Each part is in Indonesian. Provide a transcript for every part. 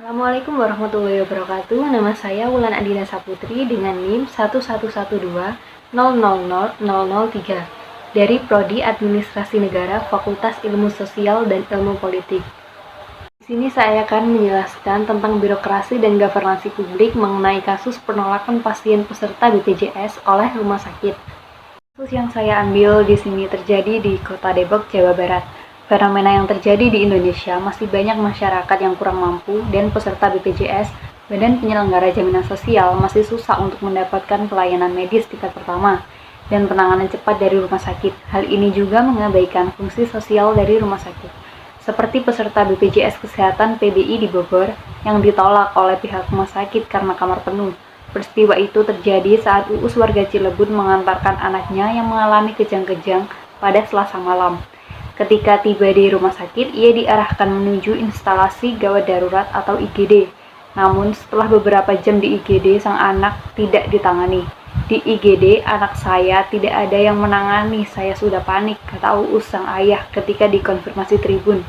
Assalamualaikum warahmatullahi wabarakatuh. Nama saya Wulan Adina Saputri dengan NIM 11120000003 dari Prodi Administrasi Negara Fakultas Ilmu Sosial dan Ilmu Politik. Di sini saya akan menjelaskan tentang birokrasi dan governansi publik mengenai kasus penolakan pasien peserta BPJS oleh rumah sakit. Kasus yang saya ambil di sini terjadi di Kota Depok, Jawa Barat. Fenomena yang terjadi di Indonesia, masih banyak masyarakat yang kurang mampu dan peserta BPJS, Badan Penyelenggara Jaminan Sosial, masih susah untuk mendapatkan pelayanan medis tingkat pertama dan penanganan cepat dari rumah sakit. Hal ini juga mengabaikan fungsi sosial dari rumah sakit, seperti peserta BPJS Kesehatan PBI di Bogor yang ditolak oleh pihak rumah sakit karena kamar penuh. Peristiwa itu terjadi saat Uus warga Cilebut mengantarkan anaknya yang mengalami kejang-kejang pada Selasa malam. Ketika tiba di rumah sakit, ia diarahkan menuju instalasi gawat darurat atau IGD. Namun, setelah beberapa jam di IGD, sang anak tidak ditangani. Di IGD, anak saya tidak ada yang menangani, saya sudah panik, kata Uus sang ayah ketika dikonfirmasi Tribun.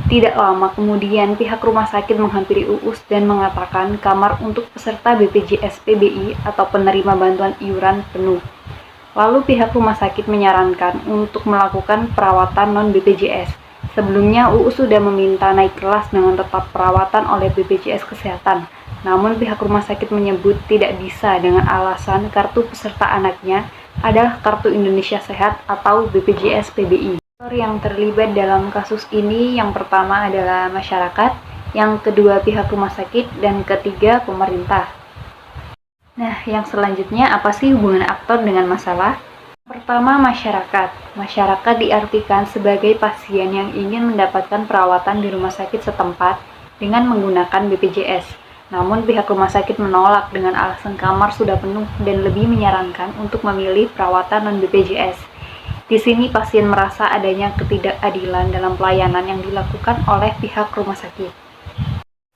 Tidak lama kemudian, pihak rumah sakit menghampiri Uus dan mengatakan kamar untuk peserta BPJS PBI atau penerima bantuan iuran penuh. Lalu pihak rumah sakit menyarankan untuk melakukan perawatan non-BPJS. Sebelumnya UU sudah meminta naik kelas dengan tetap perawatan oleh BPJS Kesehatan. Namun pihak rumah sakit menyebut tidak bisa dengan alasan kartu peserta anaknya adalah Kartu Indonesia Sehat atau BPJS PBI. Aktor yang terlibat dalam kasus ini yang pertama adalah masyarakat, yang kedua pihak rumah sakit, dan ketiga pemerintah. Nah, yang selanjutnya apa sih hubungan aktor dengan masalah? Pertama, masyarakat. Masyarakat diartikan sebagai pasien yang ingin mendapatkan perawatan di rumah sakit setempat dengan menggunakan BPJS. Namun pihak rumah sakit menolak dengan alasan kamar sudah penuh dan lebih menyarankan untuk memilih perawatan non-BPJS. Di sini pasien merasa adanya ketidakadilan dalam pelayanan yang dilakukan oleh pihak rumah sakit.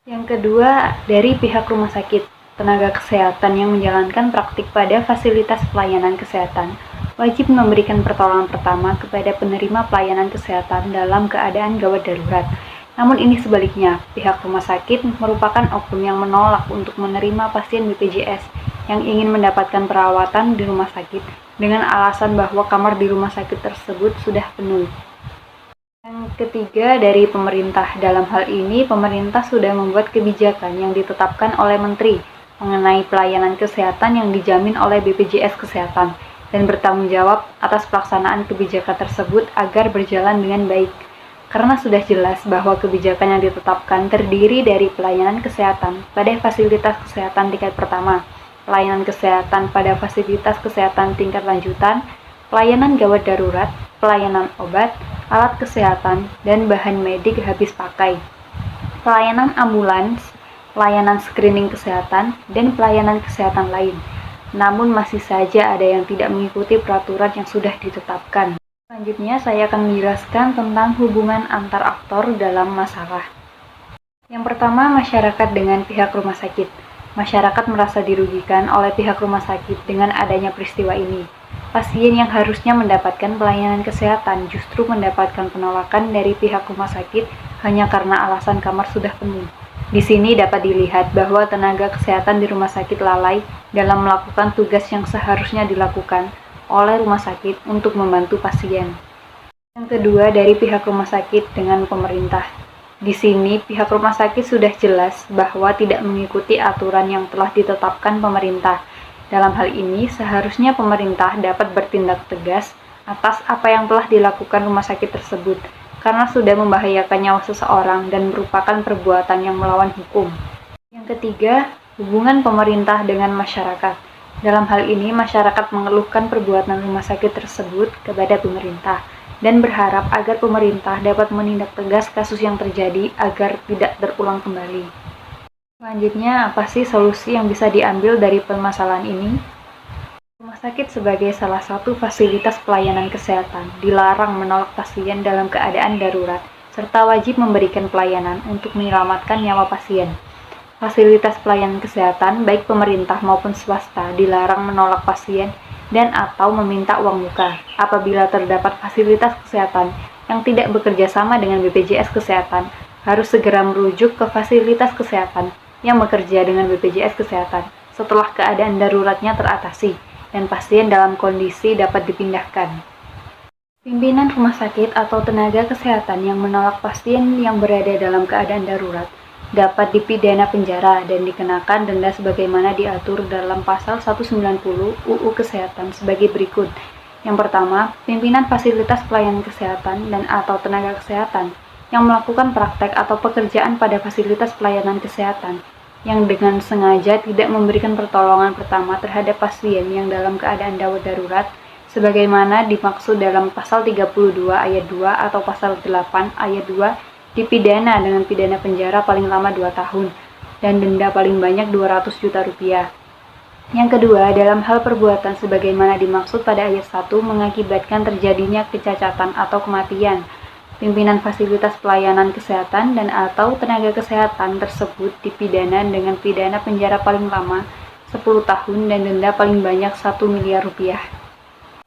Yang kedua, dari pihak rumah sakit. Tenaga kesehatan yang menjalankan praktik pada fasilitas pelayanan kesehatan wajib memberikan pertolongan pertama kepada penerima pelayanan kesehatan dalam keadaan gawat darurat. Namun ini sebaliknya, pihak rumah sakit merupakan oknum yang menolak untuk menerima pasien BPJS yang ingin mendapatkan perawatan di rumah sakit dengan alasan bahwa kamar di rumah sakit tersebut sudah penuh. Yang ketiga, dari pemerintah. Dalam hal ini, pemerintah sudah membuat kebijakan yang ditetapkan oleh Menteri mengenai pelayanan kesehatan yang dijamin oleh BPJS Kesehatan dan bertanggung jawab atas pelaksanaan kebijakan tersebut agar berjalan dengan baik. Karena sudah jelas bahwa kebijakan yang ditetapkan terdiri dari pelayanan kesehatan pada fasilitas kesehatan tingkat pertama, pelayanan kesehatan pada fasilitas kesehatan tingkat lanjutan, pelayanan gawat darurat, pelayanan obat, alat kesehatan, dan bahan medik habis pakai, pelayanan ambulans, pelayanan screening kesehatan, dan pelayanan kesehatan lain. Namun masih saja ada yang tidak mengikuti peraturan yang sudah ditetapkan. Selanjutnya saya akan menjelaskan tentang hubungan antar aktor dalam masalah. Yang pertama, masyarakat dengan pihak rumah sakit. Masyarakat merasa dirugikan oleh pihak rumah sakit dengan adanya peristiwa ini. Pasien yang harusnya mendapatkan pelayanan kesehatan justru mendapatkan penolakan dari pihak rumah sakit hanya karena alasan kamar sudah penuh. Di sini dapat dilihat bahwa tenaga kesehatan di rumah sakit lalai dalam melakukan tugas yang seharusnya dilakukan oleh rumah sakit untuk membantu pasien. Yang kedua, dari pihak rumah sakit dengan pemerintah. Di sini pihak rumah sakit sudah jelas bahwa tidak mengikuti aturan yang telah ditetapkan pemerintah. Dalam hal ini, seharusnya pemerintah dapat bertindak tegas atas apa yang telah dilakukan rumah sakit tersebut, karena sudah membahayakan nyawa seseorang dan merupakan perbuatan yang melawan hukum. Yang ketiga, hubungan pemerintah dengan masyarakat. Dalam hal ini, masyarakat mengeluhkan perbuatan rumah sakit tersebut kepada pemerintah dan berharap agar pemerintah dapat menindak tegas kasus yang terjadi agar tidak terulang kembali. Selanjutnya, apa sih solusi yang bisa diambil dari permasalahan ini? Rumah sakit sebagai salah satu fasilitas pelayanan kesehatan dilarang menolak pasien dalam keadaan darurat, serta wajib memberikan pelayanan untuk menyelamatkan nyawa pasien. Fasilitas pelayanan kesehatan, baik pemerintah maupun swasta, dilarang menolak pasien dan atau meminta uang muka apabila terdapat fasilitas kesehatan yang tidak bekerja sama dengan BPJS Kesehatan harus segera merujuk ke fasilitas kesehatan yang bekerja dengan BPJS Kesehatan setelah keadaan daruratnya teratasi dan pasien dalam kondisi dapat dipindahkan. Pimpinan rumah sakit atau tenaga kesehatan yang menolak pasien yang berada dalam keadaan darurat dapat dipidana penjara dan dikenakan denda sebagaimana diatur dalam pasal 190 UU Kesehatan sebagai berikut. Yang pertama, pimpinan fasilitas pelayanan kesehatan dan atau tenaga kesehatan yang melakukan praktek atau pekerjaan pada fasilitas pelayanan kesehatan yang dengan sengaja tidak memberikan pertolongan pertama terhadap pasien yang dalam keadaan darurat sebagaimana dimaksud dalam pasal 32 ayat 2 atau pasal 8 ayat 2 dipidana dengan pidana penjara paling lama 2 tahun dan denda paling banyak 200 juta rupiah. Yang kedua, dalam hal perbuatan sebagaimana dimaksud pada ayat 1 mengakibatkan terjadinya kecacatan atau kematian, pimpinan fasilitas pelayanan kesehatan dan atau tenaga kesehatan tersebut dipidana dengan pidana penjara paling lama 10 tahun dan denda paling banyak 1 miliar rupiah.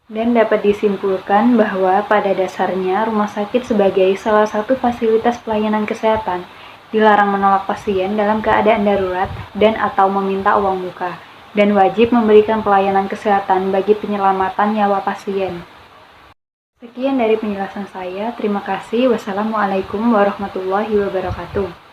Dan dapat disimpulkan bahwa pada dasarnya rumah sakit sebagai salah satu fasilitas pelayanan kesehatan dilarang menolak pasien dalam keadaan darurat dan atau meminta uang muka, dan wajib memberikan pelayanan kesehatan bagi penyelamatan nyawa pasien. Sekian dari penjelasan saya, terima kasih. Wassalamualaikum warahmatullahi wabarakatuh.